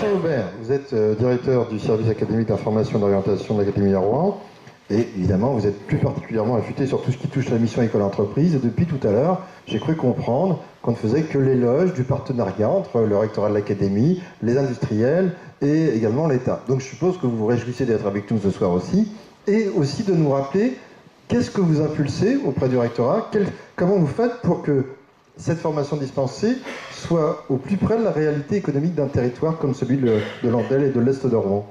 Vincent Aubert, vous êtes directeur du service académique d'information et d'orientation de l'Académie à Rouen. Et évidemment, vous êtes plus particulièrement affûté sur tout ce qui touche la mission école-entreprise. Et depuis tout à l'heure, j'ai cru comprendre qu'on ne faisait que l'éloge du partenariat entre le rectorat de l'Académie, les industriels et également l'État. Donc je suppose que vous vous réjouissez d'être avec nous ce soir aussi. Et aussi de nous rappeler qu'est-ce que vous impulsez auprès du rectorat, comment vous faites pour que cette formation dispensée soit au plus près de la réalité économique d'un territoire comme celui de Landelle et de l'Est de Rouen.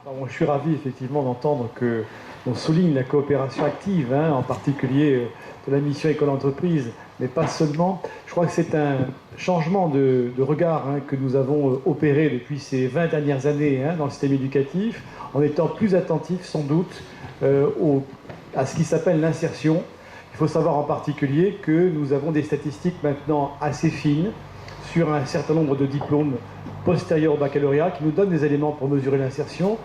Alors, moi, je suis ravi effectivement d'entendre qu'on souligne la coopération active, en particulier de la mission école-entreprise, mais pas seulement. Je crois que c'est un changement de regard que nous avons opéré depuis ces 20 dernières années dans le système éducatif, en étant plus attentifs sans doute à ce qui s'appelle l'insertion. Il faut savoir en particulier que nous avons des statistiques maintenant assez fines sur un certain nombre de diplômes postérieurs au baccalauréat qui nous donnent des éléments pour mesurer l'insertion.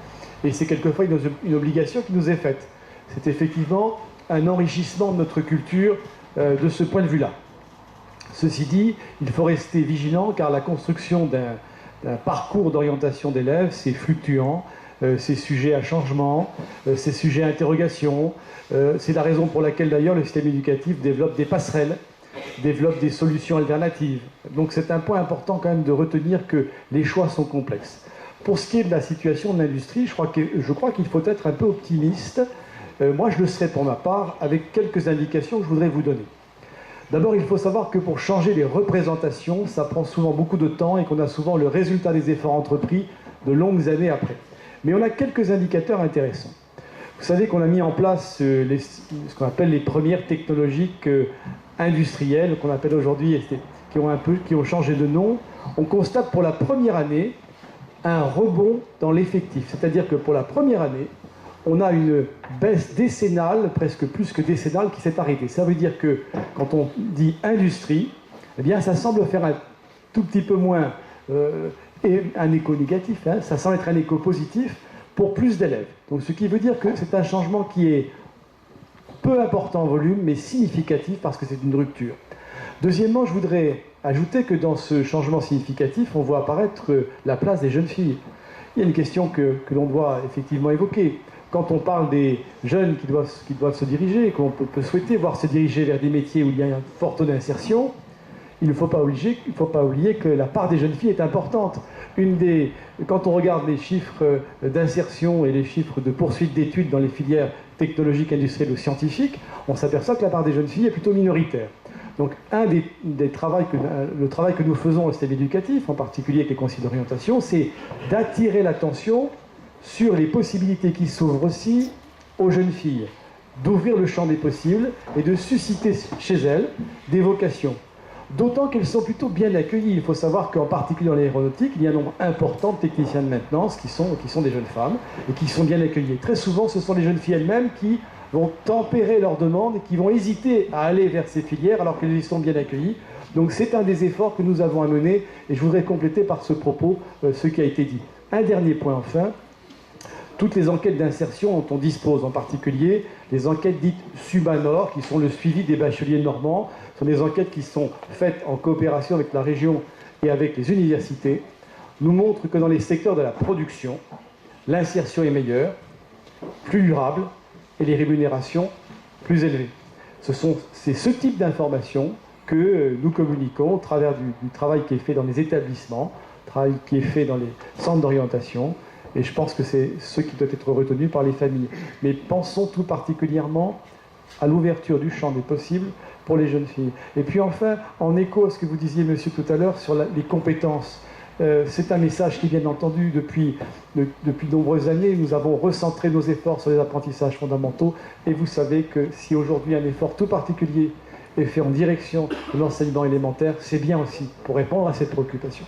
Et c'est quelquefois une obligation qui nous est faite. C'est effectivement un enrichissement de notre culture de ce point de vue-là. Ceci dit, il faut rester vigilant car la construction d'un parcours d'orientation d'élèves, c'est fluctuant, c'est sujet à changement, c'est sujet à interrogation. C'est la raison pour laquelle d'ailleurs le système éducatif développe des passerelles, développe des solutions alternatives. Donc c'est un point important quand même de retenir que les choix sont complexes. Pour ce qui est de la situation de l'industrie, je crois qu'il faut être un peu optimiste. Moi je le serai pour ma part avec quelques indications que je voudrais vous donner. D'abord, il faut savoir que pour changer les représentations, ça prend souvent beaucoup de temps et qu'on a souvent le résultat des efforts entrepris de longues années après. Mais on a quelques indicateurs intéressants. Vous savez qu'on a mis en place ce qu'on appelle les premières technologies industrielles, qu'on appelle aujourd'hui, qui ont changé de nom. On constate pour la première année un rebond dans l'effectif. C'est-à-dire que pour la première année, on a une baisse décennale, presque plus que décennale, qui s'est arrêtée. Ça veut dire que quand on dit industrie, eh bien ça semble faire un tout petit peu moins un écho négatif, ça semble être un écho positif pour plus d'élèves. Donc ce qui veut dire que c'est un changement qui est peu important en volume, mais significatif parce que c'est une rupture. Deuxièmement, je voudrais ajouter que dans ce changement significatif, on voit apparaître la place des jeunes filles. Il y a une question que l'on doit effectivement évoquer. Quand on parle des jeunes qui doivent se diriger, qu'on peut souhaiter voir se diriger vers des métiers où il y a un fort taux d'insertion, il ne faut pas oublier que la part des jeunes filles est importante. Quand on regarde les chiffres d'insertion et les chiffres de poursuite d'études dans les filières technologiques, industrielles ou scientifiques, on s'aperçoit que la part des jeunes filles est plutôt minoritaire. Donc le travail que nous faisons au système éducatif, en particulier avec les conseils d'orientation, c'est d'attirer l'attention sur les possibilités qui s'ouvrent aussi aux jeunes filles, d'ouvrir le champ des possibles et de susciter chez elles des vocations. D'autant qu'elles sont plutôt bien accueillies. Il faut savoir qu'en particulier dans l'aéronautique, il y a un nombre important de techniciens de maintenance qui sont des jeunes femmes et qui sont bien accueillies. Très souvent, ce sont les jeunes filles elles-mêmes qui vont tempérer leurs demandes et qui vont hésiter à aller vers ces filières alors qu'elles y sont bien accueillies. Donc c'est un des efforts que nous avons à mener et je voudrais compléter par ce propos ce qui a été dit. Un dernier point enfin. Toutes les enquêtes d'insertion dont on dispose, en particulier les enquêtes dites Subanor, qui sont le suivi des bacheliers normands, sont des enquêtes qui sont faites en coopération avec la région et avec les universités, nous montrent que dans les secteurs de la production, l'insertion est meilleure, plus durable et les rémunérations plus élevées. C'est ce type d'informations que nous communiquons au travers du travail qui est fait dans les établissements, travail qui est fait dans les centres d'orientation. Et je pense que c'est ce qui doit être retenu par les familles. Mais pensons tout particulièrement à l'ouverture du champ des possibles pour les jeunes filles. Et puis enfin, en écho à ce que vous disiez, monsieur, tout à l'heure, sur les compétences, c'est un message qui, bien entendu, depuis de nombreuses années, nous avons recentré nos efforts sur les apprentissages fondamentaux. Et vous savez que si aujourd'hui un effort tout particulier est fait en direction de l'enseignement élémentaire, c'est bien aussi pour répondre à cette préoccupation.